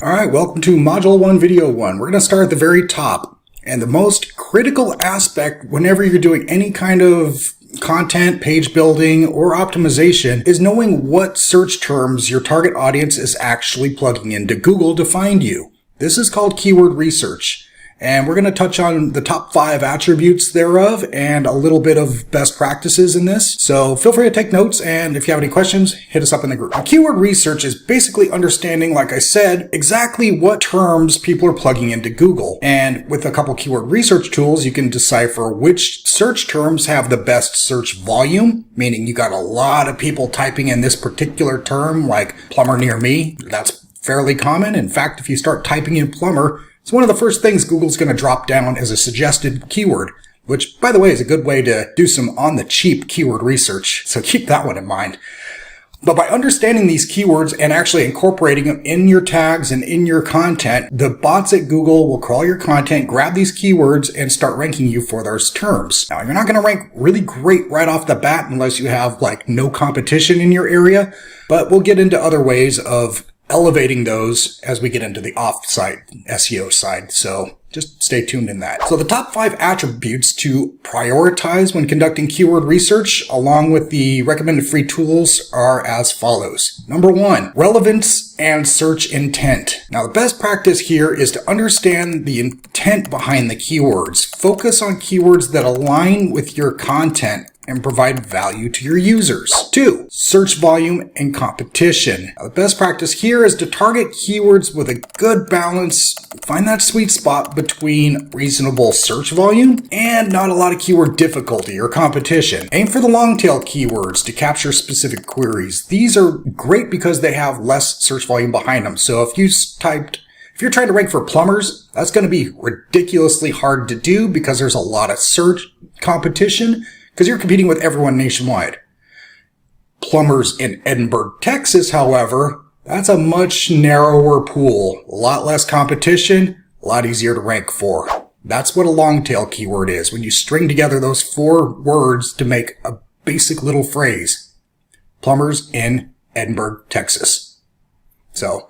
All right, welcome to Module 1, Video 1. We're going to start at the very top. And the most critical aspect whenever you're doing any kind of content, page building, or optimization is knowing what search terms your target audience is actually plugging into Google to find you. This is called keyword research. And we're going to touch on the top 5 attributes thereof and a little bit of best practices in this. So feel free to take notes, and if you have any questions, hit us up in the group. Now, keyword research is basically understanding, like I said, exactly what terms people are plugging into Google. And with a couple keyword research tools, you can decipher which search terms have the best search volume, meaning you got a lot of people typing in this particular term, like plumber near me. That's fairly common. In fact, if you start typing in plumber, it's one of the first things Google's going to drop down as a suggested keyword, which, by the way, is a good way to do some on-the-cheap keyword research, so keep that one in mind. But by understanding these keywords and actually incorporating them in your tags and in your content, the bots at Google will crawl your content, grab these keywords, and start ranking you for those terms. Now, you're not going to rank really great right off the bat unless you have, no competition in your area, but we'll get into other ways of elevating those as we get into the off-site SEO side. So just stay tuned in that. So the top 5 attributes to prioritize when conducting keyword research, along with the recommended free tools, are as follows. Number 1, relevance and search intent. Now, the best practice here is to understand the intent behind the keywords. Focus on keywords that align with your content and provide value to your users. 2, search volume and competition. Now, the best practice here is to target keywords with a good balance. Find that sweet spot between reasonable search volume and not a lot of keyword difficulty or competition. Aim for the long tail keywords to capture specific queries. These are great because they have less search volume behind them. So if you're trying to rank for plumbers, that's going to be ridiculously hard to do because there's a lot of search competition, because you're competing with everyone nationwide. Plumbers in Edinburgh, Texas, however, that's a much narrower pool. A lot less competition, a lot easier to rank for. That's what a long tail keyword is, when you string together those 4 words to make a basic little phrase. Plumbers in Edinburgh, Texas. So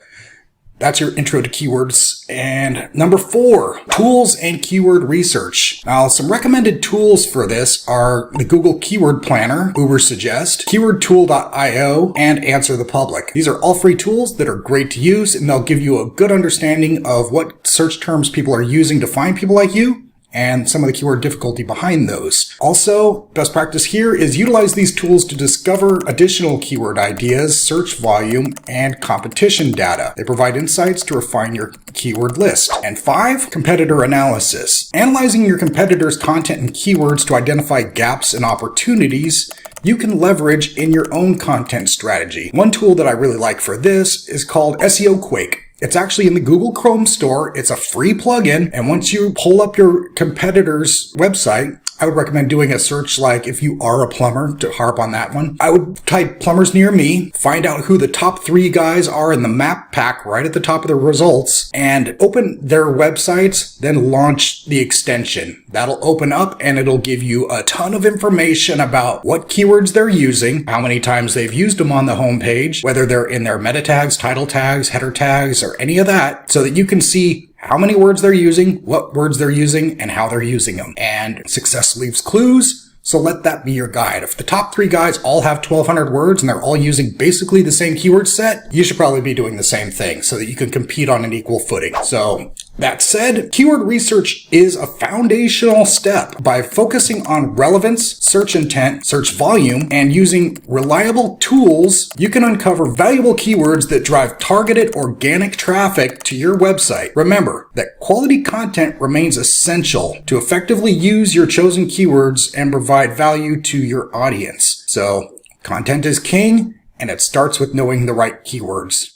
that's your intro to keywords. And number 4, tools and keyword research. Now, some recommended tools for this are the Google Keyword Planner, Ubersuggest, keywordtool.io, and Answer the Public. These are all free tools that are great to use, and they'll give you a good understanding of what search terms people are using to find people like you, and some of the keyword difficulty behind those. Also, best practice here is utilize these tools to discover additional keyword ideas, search volume, and competition data. They provide insights to refine your keyword list. And 5, competitor analysis. Analyzing your competitors' content and keywords to identify gaps and opportunities you can leverage in your own content strategy. One tool that I really like for this is called SEO Quake. It's actually in the Google Chrome store. It's a free plugin. And once you pull up your competitor's website, I would recommend doing a search like if you are a plumber, to harp on that one. I would type plumbers near me, find out who the top 3 guys are in the map pack right at the top of the results, and open their websites, then launch the extension. That'll open up and it'll give you a ton of information about what keywords they're using, how many times they've used them on the homepage, whether they're in their meta tags, title tags, header tags, or any of that, so that you can see how many words they're using, what words they're using, and how they're using them. And success leaves clues, so let that be your guide. If the top 3 guys all have 1,200 words and they're all using basically the same keyword set, you should probably be doing the same thing so that you can compete on an equal footing. So that said, keyword research is a foundational step. By focusing on relevance, search intent, search volume, and using reliable tools, you can uncover valuable keywords that drive targeted organic traffic to your website. Remember that quality content remains essential to effectively use your chosen keywords and provide value to your audience. So, content is king, and it starts with knowing the right keywords.